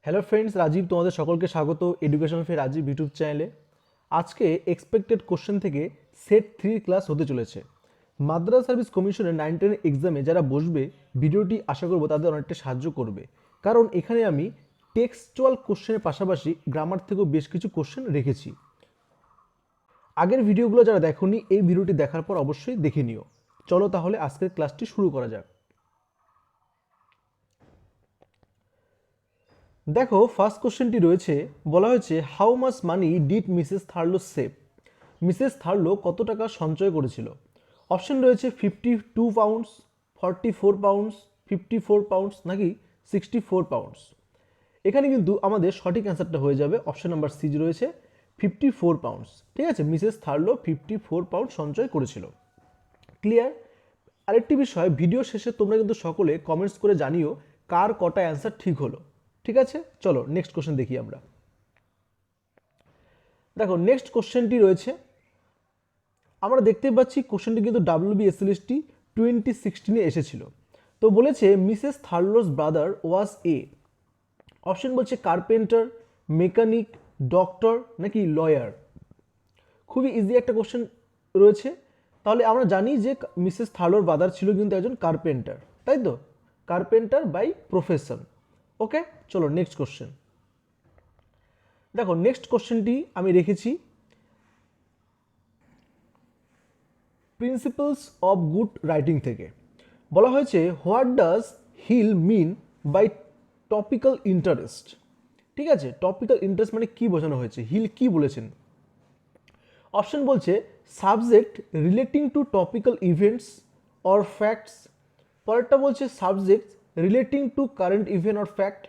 Hello friends, Rajib তোমাদের সকলকে স্বাগত এডুকেশন ফে রাজীব ইউটিউব চ্যানেলে। আজকে এক্সপেক্টেড কোশ্চেন থেকে সেট 3 ক্লাস হতে চলেছে। মাদ্রাস সার্ভিস কমিশনের 9-10 এক্সামে যারা বসবে, ভিডিওটি আশা করব তাদের অনেকটা সাহায্য করবে, কারণ এখানে আমি টেক্সচুয়াল কোশ্চেনের পাশাপাশি গ্রামার থেকেও বেশ কিছু কোশ্চেন রেখেছি। আগের ভিডিওগুলো যারা দেখোনি, এই ভিডিওটি দেখার পর অবশ্যই দেখে নিও। চলো তাহলে আজকের ক্লাসটি শুরু করা যাক। দেখো, ফার্স্ট কোশ্চেনটি রয়েছে, বলা হয়েছে how much money did Mrs Thurlow save. Mrs Thurlow কত টাকা সঞ্চয় করেছিল? অপশন রয়েছে 52 পাউন্ডস, 44 পাউন্ডস, 54 পাউন্ডস নাকি 64 পাউন্ডস। এখানে কিন্তু আমাদের সঠিক অ্যান্সারটা হয়ে যাবে অপশন নাম্বার সি রয়েছে 54 পাউন্ডস। ঠিক আছে, মিসেস থার্লো 54 পাউন্ড সঞ্চয় করেছিল। ক্লিয়ার? আরেকটি বিষয়, ভিডিও শেষে তোমরা কিন্তু সকলে কমেন্টস করে জানিও কার কটা অ্যান্সার ঠিক হলো। ঠিক আছে, চলো নেক্সট কোশ্চেন দেখি আমরা। দেখো, নেক্সট কোশ্চেনটি রয়েছে, আমরা দেখতে পাচ্ছি কোশ্চেনটি কিন্তু WBSLST 2016 এসেছিল। তো বলেছে Mrs Thurlow's brother was a, option বলছে কার্পেন্টার, মেকানিক, ডক্টর নাকি লয়ার। খুবই ইজি একটা কোশ্চেন রয়েছে। তাহলে আমরা জানি যে মিসেস থার্লোর ব্রাদার ছিল কিন্তু একজন কার্পেন্টার, তাই তো? Carpenter by profession. ওকে, চলো নেক্সট কোশ্চেন। দেখো, নেক্সট কোশ্চেনটি আমি রেখেছি প্রিন্সিপালস অফ গুড রাইটিং থেকে। বলা হয়েছে what does hill mean by topical interest. ঠিক আছে, টপিক্যাল ইন্টারেস্ট মানে কি বোঝানো হয়েছে, হিল কি বলেছেন? অপশন বলছে subject relating to topical events or facts. পরেরটা বলছে subject relating to current event or fact,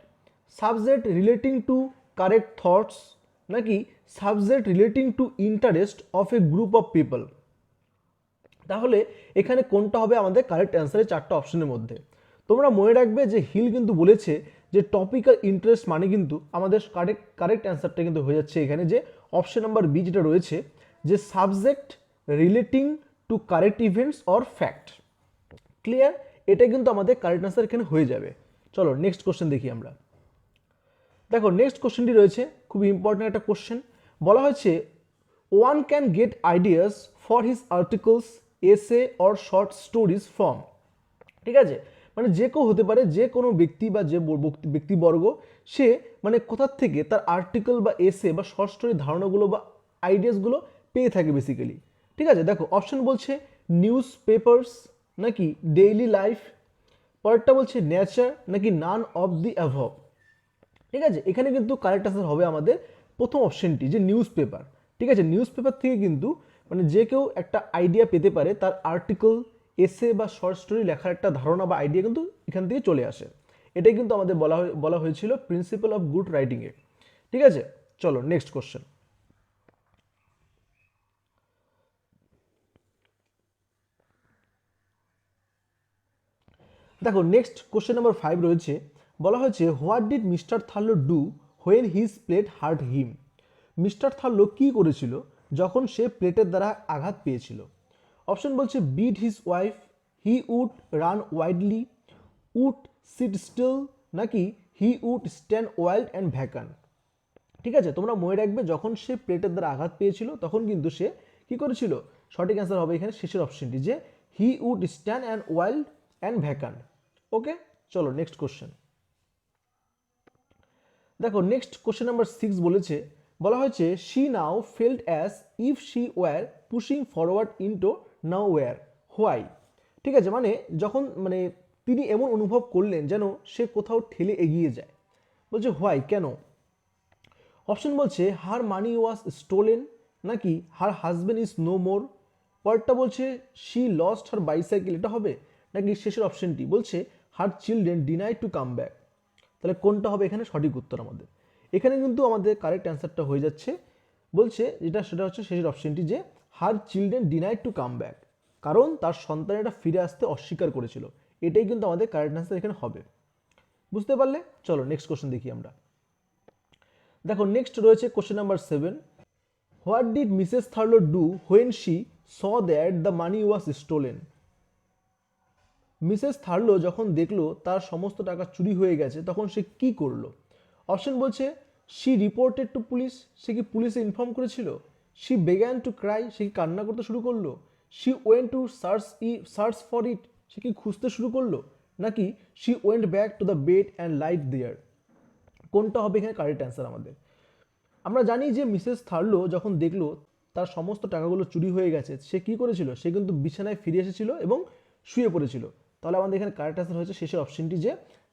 subject relating to correct thoughts নাকি subject relating to interest of a group of people. তাহলে এখানে কোনটা হবে আমাদের কারেক্ট অ্যান্সারের চারটা অপশনের মধ্যে? তোমরা মনে রাখবে যে হিল কিন্তু বলেছে যে টপিক্যাল ইন্টারেস্ট মানে কিন্তু আমাদের কারেক্ট অ্যান্সারটা কিন্তু হয়ে যাচ্ছে এখানে যে অপশন নাম্বার বি যেটা রয়েছে, যে subject relating to correct events or fact. Clear? এটা কিন্তু আমাদের কারেক্ট অ্যান্সার এখানে হয়ে যাবে। চলো নেক্সট কোশ্চেন দেখি আমরা। দেখো, নেক্সট কোশ্চেনটি রয়েছে, খুবই ইম্পর্টেন্ট একটা কোশ্চেন। বলা হয়েছে one can get ideas for his articles, এসে অর শর্ট স্টোরিজ ফ্রম। ঠিক আছে, মানে যে কেউ হতে পারে, যে কোনো ব্যক্তি বা যে ব্যক্তিবর্গ, সে মানে কোথার থেকে তার আর্টিকেল বা এসে বা শর্ট স্টোরি ধারণাগুলো বা আইডিয়াসগুলো পেয়ে থাকে বেসিক্যালি। ঠিক আছে, দেখো অপশন বলছে নিউজ পেপার্স নাকি ডেইলি লাইফ, পরেরটা বলছে নেচার নাকি নান অফ দি অ্যাভব। ঠিক আছে, এখানে কিন্তু কারেক্ট আনসার হবে আমাদের প্রথম অপশনটি, যে নিউজ পেপার। ঠিক আছে, নিউজ পেপার থেকে কিন্তু মানে যে কেউ একটা আইডিয়া পেতে পারে, তার আর্টিকেল, এসে বা শর্ট স্টোরি লেখার একটা ধারণা বা আইডিয়া কিন্তু এখান থেকে চলে আসে। এটাই কিন্তু আমাদের বলা হয়েছিল প্রিন্সিপাল অফ গুড রাইটিংয়ে। ঠিক আছে, চলো নেক্সট কোশ্চেন। দেখো, নেক্সট কোশ্চেন নাম্বার 5 রয়েছে, বলা হয়েছে what did Mr Thurlow do when his plate hurt him. Mr Thurlow কি করেছিল যখন সে প্লেটের দ্বারা আঘাত পেয়েছিল? অপশন বলছে beat his wife, he would run widely, would sit still নাকি he would stand wild and vacant. ঠিক আছে, তোমরা মনে রাখবে যখন সে প্লেটের দ্বারা আঘাত পেয়েছিল তখন কিন্তু সে কি করেছিল? সঠিক অ্যান্সার হবে এখানে শেষের অপশনটি, যে he would stand and wild and vacant. Okay, চলো নেক্সট কোশ্চেন। দেখো, নেক্সট কোশ্চেন নাম্বার 6 বলেছে, বলা হয়েছে she now felt as if she were pushing forward into now were why. ঠিক আছে, মানে যখন মানে তিনি এমন অনুভব করলেন যেন সে কোথাও ঠেলে এগিয়ে যায়। বলছে হোয়াই, কেন? অপশন বলছে হার মানি ওয়াজ স্টোলেন নাকি her husband is no more, পরেরটা বলছে শি লস্ট হার বাইসাইকেল, এটা হবে, নাকি শেষের অপশনটি বলছে her children deny to come back. তাহলে কোনটা হবে এখানে সঠিক উত্তর আমাদের? এখানে কিন্তু আমাদের কারেক্ট অ্যান্সারটা হয়ে যাচ্ছে, বলছে সেটা হচ্ছে শেষের অপশনটি, যে her children deny to come back, কারণ তার সন্তানেরা ফিরে আসতে অস্বীকার করেছিল। এটাই কিন্তু আমাদের কারেক্ট অ্যান্সার এখানে হবে। বুঝতে পারলে? চলো নেক্সট কোশ্চেন দেখি আমরা। দেখো, নেক্সট রয়েছে question number 7, what did Mrs Thurlow do when she saw that the money was stolen. Mrs Thurlow যখন দেখলো তার সমস্ত টাকা চুরি হয়ে গেছে তখন সে কি করলো? অপশন বলছে শি রিপোর্টেড টু পুলিশ, সে কি পুলিশে ইনফর্ম করেছিল? শি বেগ্যান টু ক্রাই, সে কি কান্না করতে শুরু করলো? She went to search for it, সে কি খুঁজতে শুরু করলো? নাকি she went back to the bed and light there? কোনটা হবে এখানে কারেক্ট অ্যান্সার আমাদের? আমরা জানি যে মিসেস থার্লো যখন দেখলো তার সমস্ত টাকাগুলো চুরি হয়ে গেছে, সে কি করেছিল? সে কিন্তু বিছানায় ফিরে এসেছিল এবং শুয়ে পড়েছিল। তাহলে আমাদের এখানে কারেক্ট অ্যান্সার হয়েছে শেষের অপশনটি, যে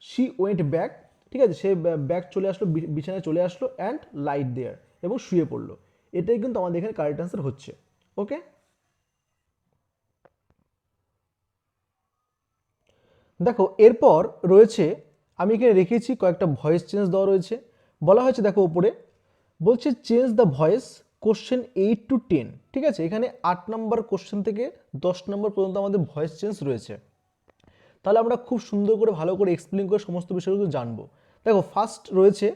শি ওয়েন্ট ব্যাক, ঠিক আছে, সে ব্যাক চলে আসলো, বিছানায় চলে আসলো, অ্যান্ড লাইট দেয়ার, এবং শুয়ে পড়লো। এটাই কিন্তু আমাদের এখানে কারেক্ট অ্যান্সার হচ্ছে। ওকে, দেখো এরপর রয়েছে, আমি এখানে রেখেছি কয়েকটা ভয়েস চেঞ্জ দেওয়া রয়েছে। বলা হয়েছে দেখো উপরে, বলছে change the voice question 8 to 10। ঠিক আছে, এখানে 8 নম্বর কোশ্চেন থেকে 10 নম্বর পর্যন্ত আমাদের ভয়েস চেঞ্জ রয়েছে। তাহলে আমরা খুব সুন্দর করে ভালো করে এক্সপ্লেন করে সমস্ত বিষয়গুলো জানবো। দেখো ফার্স্ট রয়েছে,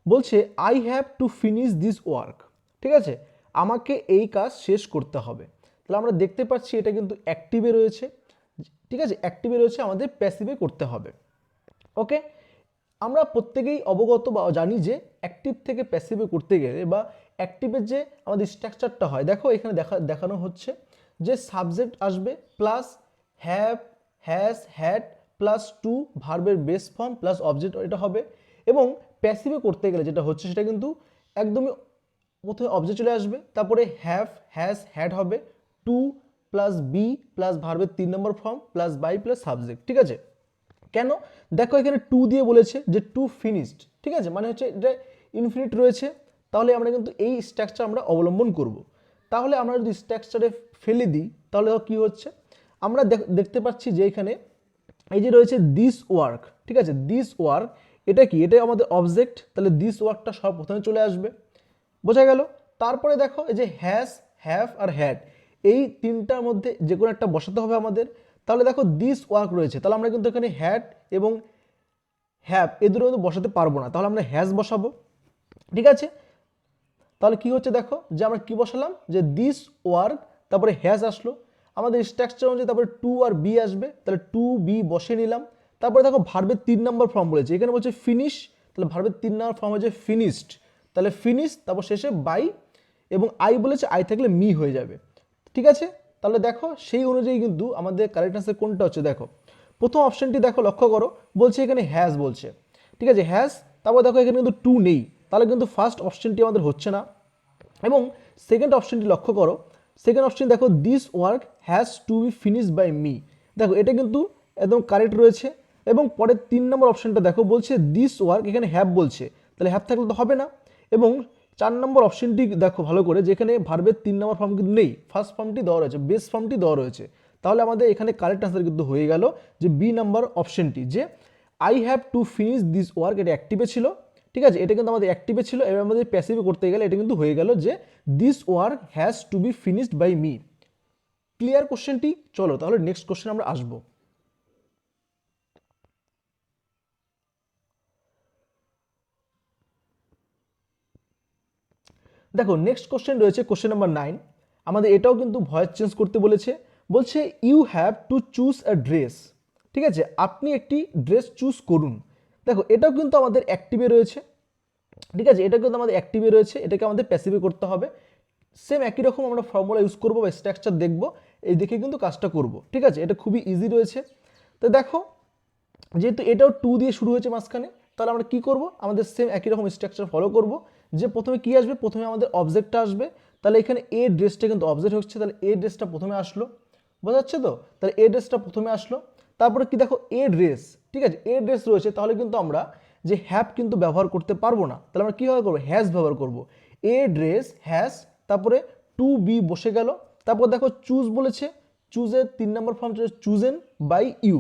বলছে I have to finish this work. ঠিক আছে, আমাকে এই কাজ শেষ করতে হবে। তাহলে আমরা দেখতে পাচ্ছি এটা কিন্তু অ্যাক্টিভে রয়েছে। ঠিক আছে, অ্যাক্টিভে রয়েছে, আমাদের প্যাসিভে করতে হবে। ওকে, আমরা প্রত্যেকেই অবগত বা জানি যে অ্যাক্টিভ থেকে প্যাসিভে করতে গেলে বা অ্যাক্টিভের যে আমাদের স্ট্রাকচারটা হয়, দেখো এখানে দেখানো হচ্ছে যে সাবজেক্ট আসবে plus have, has, had plus to ভার্বের বেস ফর্ম প্লাস অবজেক্ট, এটা হবে। এবং প্যাসিভে করতে গেলে যেটা হচ্ছে সেটা কিন্তু একদমই প্রথমে অবজেক্ট চলে আসবে, তারপরে হ্যাভ, হ্যাজ, হ্যাড হবে, টু প্লাস বি প্লাস ভার্বের 3 number form plus by plus subject. ঠিক আছে, কেন? দেখো এখানে টু দিয়ে বলেছে যে টু ফিনিশড। ঠিক আছে, মানে হচ্ছে এটা ইনফিনিট রয়েছে, তাহলে আমরা কিন্তু এই স্ট্রাকচার আমরা অবলম্বন করব। তাহলে আমরা যদি স্ট্রাকচারে ফেলে দিই তাহলে কি হচ্ছে, আমরা দেখতে পাচ্ছি যে এখানে এই যে রয়েছে দিস ওয়ার্ক। ঠিক আছে, দিস ওয়ার্ক এটা কি? এটা আমাদের অবজেক্ট, তাহলে দিস ওয়ার্কটা সব প্রথমে চলে আসবে, বোঝা গেল। তারপরে দেখো এই যে হ্যাজ, হ্যাভ আর হ্যাড, এই তিনটার মধ্যে যে কোনো একটা বসাতে হবে আমাদের। তাহলে দেখো দিস ওয়ার্ক রয়েছে, তাহলে আমরা কিন্তু এখানে হ্যাড এবং হ্যাভ এ দুটো কিন্তু বসাতে পারবো না, তাহলে আমরা হ্যাজ বসাবো। ঠিক আছে, তাহলে কি হচ্ছে দেখো যে আমরা কি বসালাম, যে দিস ওয়ার্ক, তারপরে হ্যাজ আসলো, আমাদের স্ট্রাকচার অনুযায়ী তারপরে টু আর বি আসবে, তাহলে টু বি বসে নিলাম। তারপরে দেখো ভার্বের 3 নম্বর ফর্ম বলেছে, এখানে বলছে ফিনিশ, তাহলে ভার্বের 3 নম্বর ফর্ম হচ্ছে ফিনিশড, তাহলে ফিনিশ, তারপর শেষে বাই, এবং আই বলেছে, আই থাকলে মি হয়ে যাবে। ঠিক আছে, তাহলে দেখো সেই অনুযায়ী কিন্তু আমাদের কারেক্ট আনসার কোনটা হচ্ছে, দেখো প্রথম অপশনটি দেখো লক্ষ্য করো, বলছে এখানে হ্যাজ বলছে। ঠিক আছে, হ্যাজ, তারপর দেখো এখানে কিন্তু টু নেই, তাহলে কিন্তু ফার্স্ট অপশনটি আমাদের হচ্ছে না। এবং সেকেন্ড অপশনটি লক্ষ্য করো, সেকেন্ড অপশন দেখো this work has to be finished by me, দেখো এটা কিন্তু একদম কারেক্ট রয়েছে। এবং পরের 3 নম্বর অপশনটা দেখো, বলছে দিস ওয়ার্ক, এখানে হ্যাভ বলছে, তাহলে হ্যাভ থাকলে তো হবে না। এবং 4 নম্বর অপশনটি দেখো ভালো করে, যেখানে ভার্বের 3 নম্বর ফর্ম কিন্তু নেই, ফার্স্ট ফর্মটি দেওয়া রয়েছে, বেস ফর্মটি দেওয়া রয়েছে। তাহলে আমাদের এখানে কারেক্ট আনসার কিন্তু হয়ে গেল যে বি নাম্বার অপশনটি, যে I have to finish this work, এটা অ্যাক্টিভে ছিল। ঠিক আছে, এটা কিন্তু আমাদের অ্যাক্টিভে ছিল, এবার আমাদের প্যাসিভে করতে গেলে এটা কিন্তু হয়ে গেল যে this work has to be finished by me. Clear কোশ্চেনটি? চলো তাহলে নেক্সট কোশ্চেন আমরা আসবো। দেখো নেক্সট কোশ্চেন রয়েছে কোশ্চেন নাম্বার 9, আমাদের এটাও কিন্তু ভয়েস চেঞ্জ করতে বলেছে। বলছে you have to choose a dress. ঠিক আছে, আপনি একটি ড্রেস চুজ করুন। দেখো এটাও কিন্তু আমাদের অ্যাক্টিভে রয়েছে। ঠিক আছে, এটা কিন্তু আমাদের অ্যাক্টিভে রয়েছে, এটাকে আমাদের প্যাসিভে করতে হবে। সেম একই রকম আমরা ফর্মুলা ইউজ করবো বা স্ট্রাকচার দেখবো, এই দেখে কিন্তু কাজটা করব। ঠিক আছে, এটা খুবই ইজি রয়েছে। তো দেখো যেহেতু এটাও টু দিয়ে শুরু হয়েছে মাঝখানে, তাহলে আমরা কি করব, আমাদের সেম একই রকম স্ট্রাকচার ফলো করব। যে প্রথমে কি আসবে, প্রথমে আমাদের অবজেক্টটা আসবে, তাহলে এখানে এ ড্রেসটা কিন্তু অবজেক্ট হচ্ছে, তাহলে এ ড্রেসটা প্রথমে আসলো, বোঝা যাচ্ছে তো? তাহলে এ ড্রেসটা প্রথমে আসলো, তারপরে কি দেখো এ ড্রেস। ঠিক আছে, এ ড্রেস রয়েছে, তাহলে কিন্তু আমরা যে হ্যাভ কিন্তু ব্যবহার করতে পারবো না, তাহলে আমরা কী ব্যবহার করবো, হ্যাজ ব্যবহার করব। এ ড্রেস হ্যাজ, তারপরে টু বি বসে গেল, তারপর দেখো চুজ বলেছে, চুজের 3 number form chosen by you.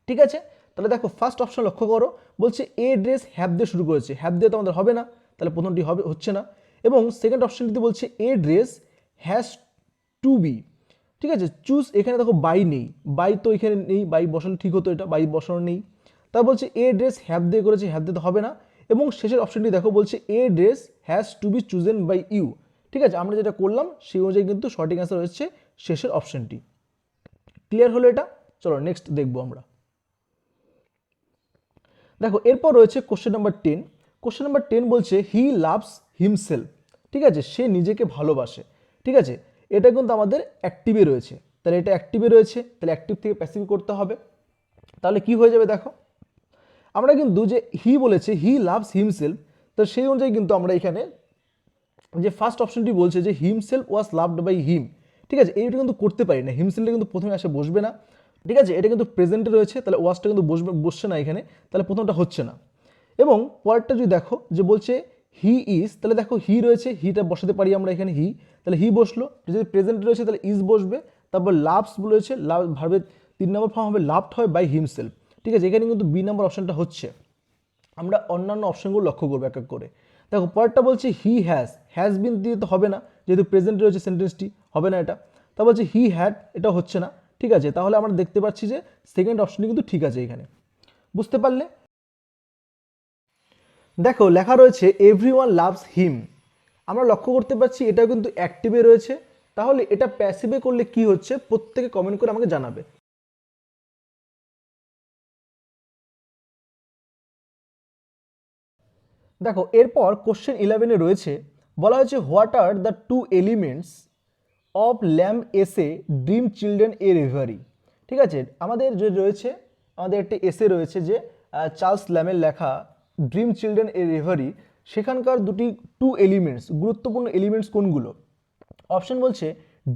ঠিক আছে, তাহলে দেখো ফার্স্ট অপশন লক্ষ্য করো, বলছে এ ড্রেস হ্যাভ দিয়ে শুরু করেছে, হ্যাভ দিয়ে তো আমাদের হবে না, তাহলে প্রথমটি হবে, হচ্ছে না। এবং সেকেন্ড অপশনটিতে বলছে a dress has to B. ঠিক আছে, চুজ, এখানে দেখো বাই নেই, বাই তো এখানে নেই, বাই বসালে ঠিক হতো, এটা বাই বসানো নেই। তারপর বলছে এ ড্রেস হ্যাভ দিয়ে করেছে, হ্যাভ দিয়ে তো হবে না। এবং শেষের অপশনটি দেখো, বলছে a dress has to be chosen by you. ঠিক আছে, আমরা যেটা করলাম সেই অনুযায়ী কিন্তু সঠিক অ্যান্সার হচ্ছে শেষের অপশনটি। ক্লিয়ার হলো এটা? চলো নেক্সট দেখবো আমরা। দেখো এরপর রয়েছে কোশ্চেন নাম্বার 10, কোশ্চেন নাম্বার 10 বলছে হি লাভস হিমসেলফ, ঠিক আছে, সে নিজেকে ভালোবাসে, ঠিক আছে, এটা কিন্তু আমাদের অ্যাক্টিভে রয়েছে, তাহলে এটা অ্যাক্টিভে রয়েছে, তাহলে অ্যাক্টিভ থেকে প্যাসিভ করতে হবে। তাহলে কি হয়ে যাবে দেখো, আমরা কিন্তু যে হি বলেছে হি লাভস হিমসেলফ, তো সেই অনুযায়ী কিন্তু আমরা এখানে যে ফার্স্ট অপশনটি বলছে যে himself was loved by him, ঠিক আছে, এইটা কিন্তু করতে পারি না, হিমসেলফটা কিন্তু প্রথমে আসে বসবে না, ঠিক আছে, এটা কিন্তু প্রেজেন্টে রয়েছে, তাহলে ওয়াজটা কিন্তু বসছে না এখানে, তাহলে প্রথমটা হচ্ছে না। এবং পরেরটা যদি দেখো যে বলছে হি ইজ, তাহলে দেখো হি রয়েছে, হিটা বসাতে পারি আমরা এখানে হি, তাহলে হি বসলো, যদি প্রেজেন্টে রয়েছে তাহলে ইজ বসবে, তারপর লাভস রয়েছে, লাভ ভার্বের 3 নম্বর ফর্ম হবে লাভড হয় বাই হিমসেলফ, ঠিক আছে, এখানে কিন্তু বি নম্বর অপশনটা হচ্ছে। আমরা অন্যান্য অপশনগুলো লক্ষ্য করবো এক এক করে। দেখো পরেরটা বলছে হি হ্যাজ বিন দিয়ে তো হবে না, যেহেতু প্রেজেন্ট রয়েছে সেন্টেন্সটি, হবে না এটা। তা বলছে হি হ্যাড, এটা হচ্ছে না, ঠিক আছে, তাহলে আমরা দেখতে পাচ্ছি যে সেকেন্ড অপশনটি কিন্তু ঠিক আছে এখানে, বুঝতে পারলে। দেখো লেখা রয়েছে এভরিওয়ান লাভস হিম, আমরা লক্ষ্য করতে পারছি এটাও কিন্তু অ্যাক্টিভে রয়েছে, তাহলে এটা প্যাসিভে করলে কি হচ্ছে প্রত্যেকে কমেন্ট করে আমাকে জানাবে। দেখো এরপর কোশ্চেন 11-এ রয়েছে, বলা হয়েছে what are the two elements of Lamb essay dream children a reverie, ঠিক আছে, আমাদের যে রয়েছে, আমাদের একটি এসে রয়েছে যে চার্লস ল্যামের লেখা ড্রিম চিলড্রেন এ রেভারি, সেখানকার দুটি টু এলিমেন্টস, গুরুত্বপূর্ণ এলিমেন্টস কোনগুলো? অপশন বলছে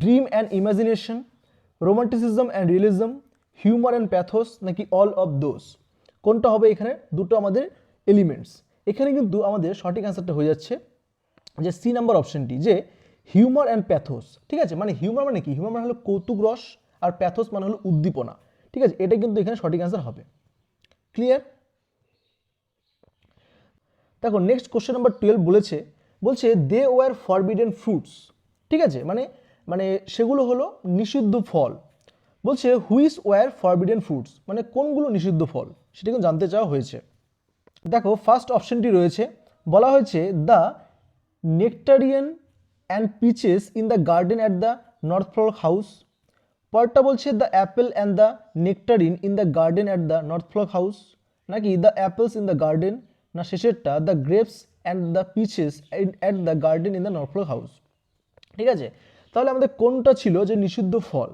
dream and imagination, romanticism and realism, humour and pathos, নাকি অল অফ দোজ, কোনটা হবে এখানে দুটো আমাদের এলিমেন্টস? এখানে কিন্তু আমাদের সঠিক অ্যান্সারটা হয়ে যাচ্ছে যে সি নাম্বার অপশনটি, যে হিউমার অ্যান্ড প্যাথোস, ঠিক আছে, মানে হিউমার মানে কি, হিউমার মানে হলো কৌতুক রস, আর প্যাথোস মানে হলো উদ্দীপনা, ঠিক আছে, এটা কিন্তু এখানে সঠিক অ্যান্সার হবে। ক্লিয়ার? দেখো নেক্সট কোশ্চেন নাম্বার 12 বলেছে, বলছে দে ওয়ার ফরবিডেন ফ্রুটস, ঠিক আছে, মানে মানে সেগুলো হলো নিষিদ্ধ ফল, বলছে হুইচ ওয়ার ফরবিডেন ফ্রুটস, মানে কোনগুলো নিষিদ্ধ ফল, সেটা কিন্তু জানতে চাওয়া হয়েছে। দেখো ফার্স্ট অপশনটি রয়েছে, বলা হয়েছে the nectarine and peaches in the garden at the north floor house, পরটা বলছে the apple and the nectarine in the garden at the north floor house, নাকি the apples in the garden, না শেষেরটা the grapes and the peaches at the garden in the north floor house, ঠিক আছে, তাহলে আমাদের কোনটা ছিল যে নিষিদ্ধ ফল,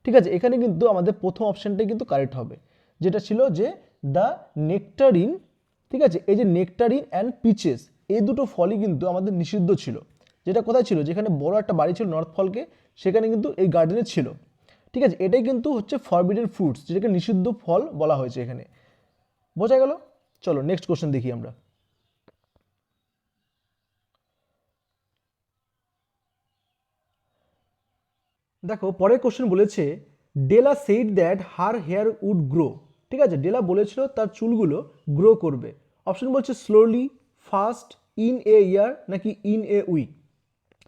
ঠিক আছে, এখানে কিন্তু আমাদের প্রথম অপশনটাই কিন্তু কারেক্ট হবে, যেটা ছিল যে দ্য নেক্টারিন, ঠিক আছে, এই যে নেক্টারিন অ্যান্ড পিচেস, এই দুটো ফলই কিন্তু আমাদের নিষিদ্ধ ছিল, যেটা কোথায় ছিল, যেখানে বড় একটা বাড়ি ছিল নর্থ ফলকে, সেখানে কিন্তু এই গার্ডেনে ছিল, ঠিক আছে, এটাই কিন্তু হচ্ছে ফরবিডেন ফ্রুটস, যেটাকে নিষিদ্ধ ফল বলা হয়েছে এখানে, বোঝা গেল। চলো নেক্সট কোশ্চেন দেখি আমরা। দেখো পরের কোশ্চেন বলেছে Della said that her hair would grow, ঠিক আছে, ডেলা বলেছিল তার চুলগুলো গ্রো করবে, অপশন বলছে স্লোলি, ফাস্ট, ইন এ ইয়ার, নাকি ইন এ উইক,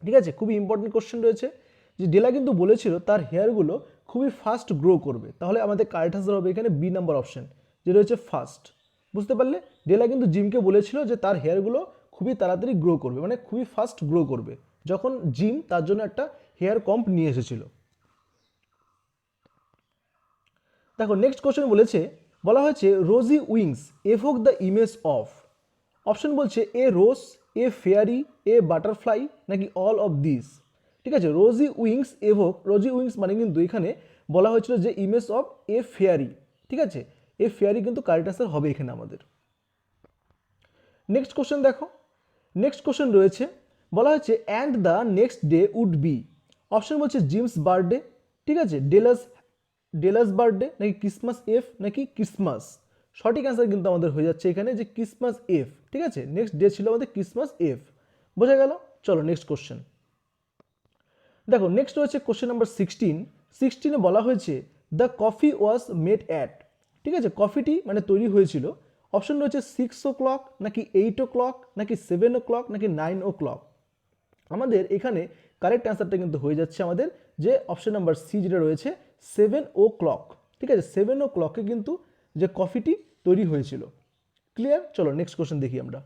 ঠিক আছে, খুবই ইম্পর্টেন্ট কোশ্চেন রয়েছে, যে ডেলা কিন্তু বলেছিল তার হেয়ারগুলো খুবই ফাস্ট গ্রো করবে, তাহলে আমাদের কারেক্ট আনসার হবে এখানে বি নাম্বার অপশন, যেটা হচ্ছে ফাস্ট, বুঝতে পারলে। ডেলা কিন্তু জিমকে বলেছিল যে তার হেয়ারগুলো খুবই তাড়াতাড়ি গ্রো করবে, মানে খুবই ফাস্ট গ্রো করবে, যখন জিম তার জন্য একটা হেয়ার কম্প নিয়ে এসেছিল। দেখো নেক্সট কোশ্চেন বলেছে, বলা হয়েছে rosy wings evoke the image of, option বলছে a rose, a fairy, a butterfly, নাকি অল অফ দিস, ঠিক আছে, রোজি উইংস এভোক, রোজি উইংস মানে কিন্তু এখানে বলা হয়েছিল যে ইমেজ অফ এ ফেয়ারি, ঠিক আছে, এ ফেয়ারি কিন্তু কারেক্ট আনসার হবে এখানে আমাদের। নেক্সট কোশ্চেন দেখো, নেক্সট কোশ্চেন রয়েছে, বলা হয়েছে and the next day would be, option বলছে জিমস বার্থডে, ঠিক আছে, ডেলাস ডেলাস বার্থডে, নাকি ক্রিসমাস এফ, নাকি ক্রিসমাস, সঠিক অ্যান্সার কিন্তু আমাদের হয়ে যাচ্ছে এখানে যে ক্রিসমাস এফ, ঠিক আছে, নেক্সট ডে ছিল আমাদের ক্রিসমাস এফ, বোঝা গেল। চলো নেক্সট কোশ্চেন দেখো, নেক্সট রয়েছে কোশ্চেন নাম্বার 16 বলা হয়েছে the coffee was made at, ঠিক আছে, কফিটি মানে তৈরি হয়েছিল, অপশন রয়েছে 6 o'clock, নাকি 8 o'clock, নাকি 7 o'clock, নাকি 9 o'clock, আমাদের এখানে কারেক্ট অ্যান্সারটা কিন্তু হয়ে যাচ্ছে আমাদের যে অপশন নাম্বার সি যেটা রয়েছে 7 o'clock, ঠিক আছে, 7 o'clock-এ কিন্তু যে কফিটি তৈরি হয়েছিল। ক্লিয়ার? চলো নেক্সট কোশ্চেন দেখি আমরা।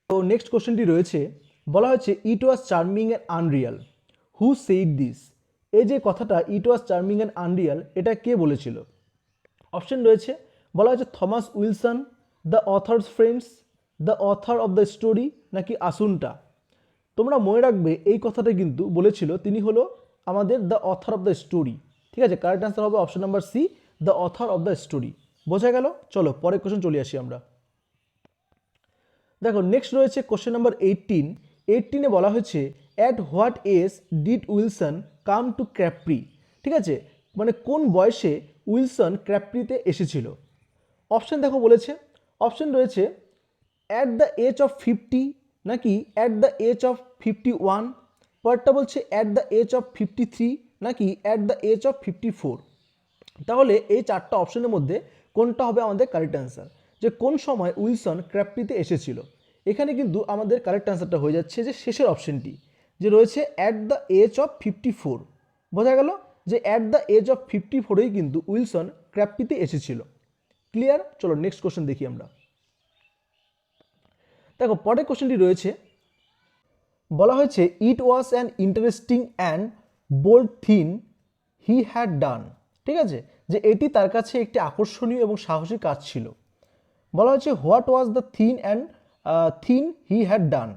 তো নেক্সট কোশ্চেনটি রয়েছে, বলা হচ্ছে it was charming and unreal, who said this, এই যে কথাটা it was charming and unreal, এটা কে বলেছিল? অপশন রয়েছে, বলা হয়েছে Thomas Wilson, the author's friends, the author of the story, নাকি আসুনটা। তোমরা মনে রাখবে এই কথাটা কিন্তু বলেছিল তিনি হলো আমাদের the author of the story. ঠিক আছে, কারেক্ট অ্যান্সার হবে option number C, the author of the story. বোঝা গেল? চলো পরের কোশ্চেন চলে আসি আমরা। দেখো নেক্সট রয়েছে কোশ্চেন নাম্বার 18 বলা হয়েছে at what age did Wilson come to Capri. ঠিক আছে, মানে কোন বয়সে উইলসন ক্র্যাপ্রিতে এসেছিল? অপশন দেখো বলেছে, অপশন রয়েছে অ্যাট দ্য এজ অফ 50, নাকি অ্যাট দ্য এজ অফ 51, পরেরটা বলছে অ্যাট দ্য এজ অফ 53, নাকি অ্যাট দ্য এজ অফ 54। তাহলে এই চারটা অপশনের মধ্যে কোনটা হবে আমাদের কারেক্ট অ্যান্সার, যে কোন সময় উইলসন ক্র্যাপ্রিতে এসেছিল? এখানে কিন্তু আমাদের কারেক্ট অ্যান্সারটা হয়ে যাচ্ছে যে শেষের অপশনটি, যে রয়েছে অ্যাট দ্য এজ অফ 54। বোঝা গেল যে অ্যাট দ্য এজ অফ 54এই কিন্তু উইলসন ক্র্যাপ্রিতে এসেছিল। ক্লিয়ার? চলো নেক্সট কোশ্চেন দেখি আমরা। দেখো পরের কোশ্চেনটি রয়েছে, বলা হয়েছে it was an interesting and bold thing he had done. ঠিক আছে, যে এটি তার কাছে একটি আকর্ষণীয় এবং সাহসী কাজ ছিল। বলা হয়েছে what was the thing he had ডান।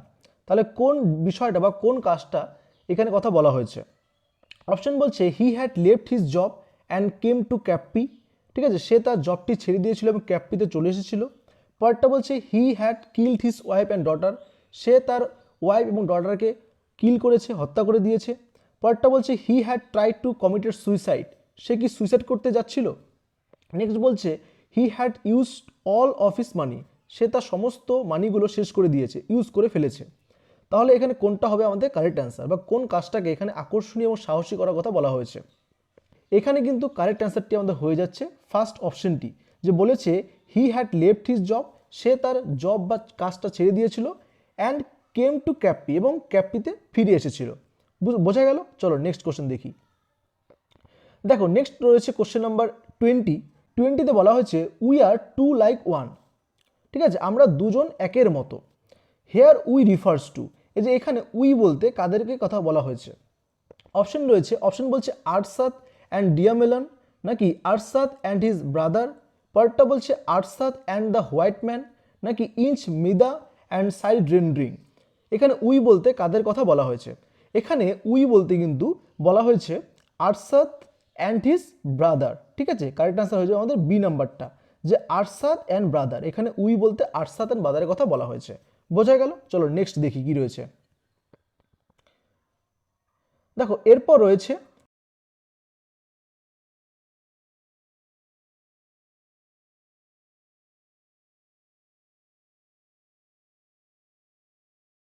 তাহলে কোন বিষয়টা বা কোন কাজটা এখানে কথা বলা হয়েছে? অপশন বলছে he had left his job and came to Capri. ঠিক আছে, সে তার জবটি ছেড়ে দিয়েছিল এবং ক্যাপ্রিতে চলে এসেছিল। পরেরটা বলছে he had killed his wife and daughter, সে তার ওয়াইফ এবং ডটারকে কিল করেছে, হত্যা করে দিয়েছে। পরেরটা বলছে he had try to committed suicide, সে কি সুইসাইড করতে যাচ্ছিল? নেক্সট বলছে he had used all of his money, সে তার সমস্ত মানিগুলো শেষ করে দিয়েছে, ইউজ করে ফেলেছে। তাহলে এখানে কোনটা হবে আমাদের কারেক্ট অ্যান্সার, বা কোন কাজটাকে এখানে আকর্ষণীয় এবং সাহসী করার কথা বলা হয়েছে? এখানে কিন্তু কারেক্ট অ্যান্সারটি আমাদের হয়ে যাচ্ছে ফার্স্ট অপশনটি, যে বলেছে he had left his job, সে তার জব বা কাজটা ছেড়ে দিয়েছিল, অ্যান্ড কেম টু ক্যাপ্রি, এবং ক্যাপ্রিতে ফিরে এসেছিল। বোঝা গেল? চলো নেক্সট কোশ্চেন দেখি। দেখো নেক্সট রয়েছে কোশ্চেন নাম্বার 20তে বলা হয়েছে we are to like one. ঠিক আছে, আমরা দুজন একের মতো। হেয়ার উই রিফার্স টু, এই যে এখানে উই বলতে কাদেরকে কথা বলা হয়েছে? অপশন রয়েছে, অপশন বলছে আরসাদ অ্যান্ড ডিয়ামেলন, নাকি আরসাদ অ্যান্ড হিজ ব্রাদার, পরেরটা বলছে আরসাদ অ্যান্ড দ্য হোয়াইট ম্যান, নাকি ইঞ্চ মিদা অ্যান্ড সাইড রেন্ড্রিং। এখানে উই বলতে কাদের কথা বলা হয়েছে? এখানে উই বলতে কিন্তু বলা হয়েছে আরসাদ অ্যান্ড হিজ ব্রাদার। ঠিক আছে, কারেক্ট আনসার হয়ে যাবে আমাদের বি নাম্বারটা, যে আরসাদ অ্যান্ড ব্রাদার। এখানে উই বলতে আরসাদ অ্যান্ড ব্রাদারের কথা বলা হয়েছে। বোঝা গেল? চলো নেক্সট দেখি কি রয়েছে। দেখো এরপর রয়েছে